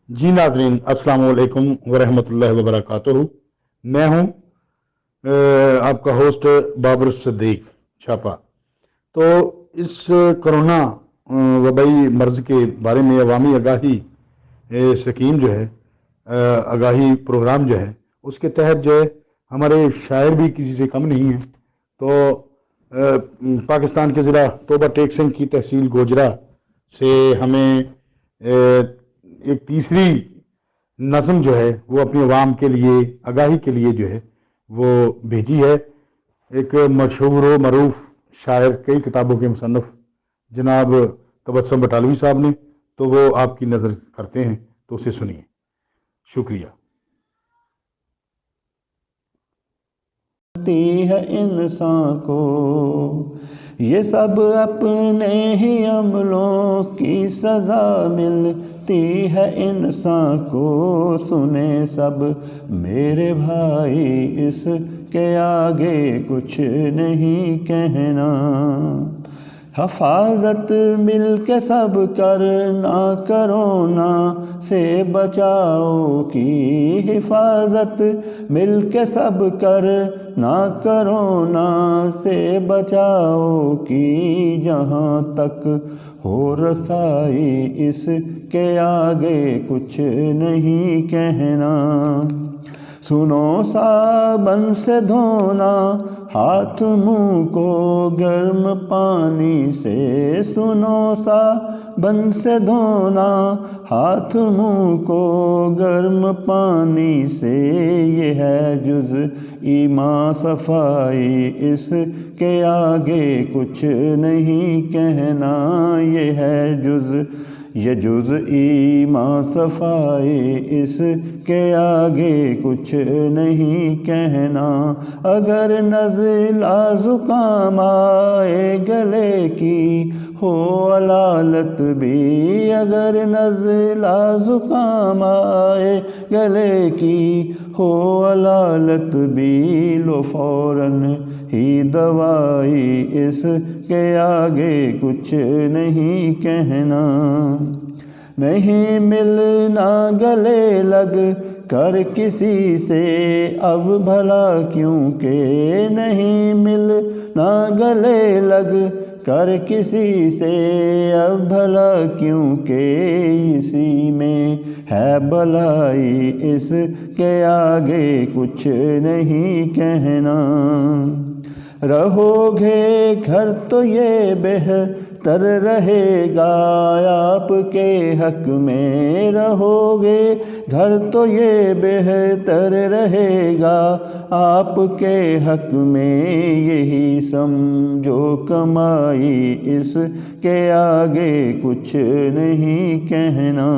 जी नाज़रीन, अस्सलाम वालेकुम वरहमतुल्लाहि वबरकातुहू। मैं हूं आपका होस्ट बाबर सिद्दीक छापा। तो इस कोरोना वबाई मर्ज़ के बारे में अवामी आगाही स्कीम जो है, आगाही प्रोग्राम जो है, उसके तहत जो है हमारे शायर भी किसी से कम नहीं हैं। तो पाकिस्तान के ज़िला तोबा टेक सिंह की तहसील गोजरा से हमें एक तीसरी नज़म जो है वो अपनी अवाम के लिए आगाही के लिए जो है वो भेजी है। एक मशहूर व मरूफ शायर, कई किताबों के मुसन्नफ़ जनाब तबस्सुम बटालवी साहब ने, तो वो आपकी नज़र करते हैं, तो उसे सुनिए। शुक्रिया। है इंसान को ये सब अपने ही अमलों की सज़ा मिलती है इंसान को। सुने सब मेरे भाई, इसके आगे कुछ नहीं कहना। हिफाजत मिल के सब करना, कोरोना से बचाओ की हिफाजत मिल के सब करना, कोरोना से बचाओ की। जहाँ तक हो रसाई इसके आगे कुछ नहीं कहना। सुनो साबन से धोना हाथ मुँह को गर्म पानी से। सुनो साबन से धोना हाथ मुँह को गर्म पानी से। ये है जुज़ ईमान सफाई, इसके आगे कुछ नहीं कहना। ये है जुज़ ईमान सफाई, इसके आगे कुछ नहीं कहना। अगर नज़ला ज़ुकाम आए गले की हो अलालत भी। अगर नज़ला ज़ुकाम आए गले की हो अलालत भी। लो फ़ौरन ही दवाई, इसके आगे कुछ नहीं कहना। नहीं मिलना गले लग कर किसी से अब भला, क्योंकि नहीं मिलना गले लग कर किसी से अब भला, क्योंकि इसी में है भलाई, इसके आगे कुछ नहीं कहना। रहोगे घर तो ये बेहतर रहेगा, आपके हक में रहोगे घर तो ये बेहतर रहेगा, आपके हक में। यही समझो कमाई, इसके आगे कुछ नहीं कहना।